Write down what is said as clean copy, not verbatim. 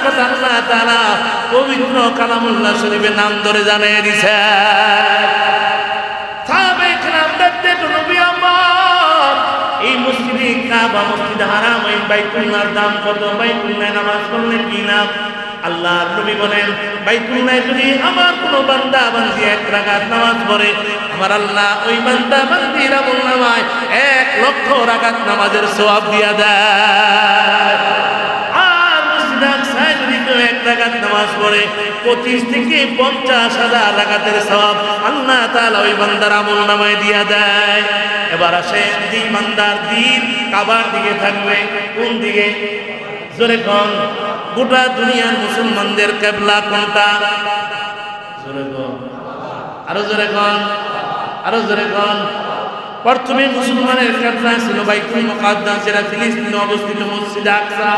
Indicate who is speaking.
Speaker 1: কথা আল্লাহ তাআলা পবিত্র কালামুল্লাহ শরীফে নাম ধরে জানিয়ে দিয়েছে। সাহাবায়ে কেরাম দেখতে নবী আমার এই মসজিদে কাবা, মসজিদে হারাম, এই বাইতুল্লাহর দাম কত? বাইতুল্লাহ নামাজ পড়লে কি লাভ? আল্লাহ নবী বলেন, বাইতুল্লাহ যদি আমার কোনো বান্দা বান্দি 1 রাকাত নামাজ পড়ে, আমার আল্লাহ ওই বান্দা বান্দির আমলনামায় 1 লক্ষ রাকাত নামাজের সওয়াব দিয়া দেয়। আর মসজিদে আকসায় যদি কেউ 1 রাকাত নামাজ পড়ে, 25 থেকে 50,000 রাকাতের সওয়াব আল্লাহ তাআলা ওই বান্দার আমলনামায় দিয়া দেয়। এবার আসে যে বান্দার দিল কাবার দিকে থাকবে, কোন দিকে? জোরে কোন? গোটা দুনিয়ার মুসলমানদের কিবলা কোনটা? জোরে কোন? আরো জোরে কোন? আরো জোরে কোন? প্রথমে মুসলমানের কিবলা ছিল বাইতুল মুকাদ্দাস, যেটা ফিলিস্তিনে অবস্থিত মসজিদ আকসা।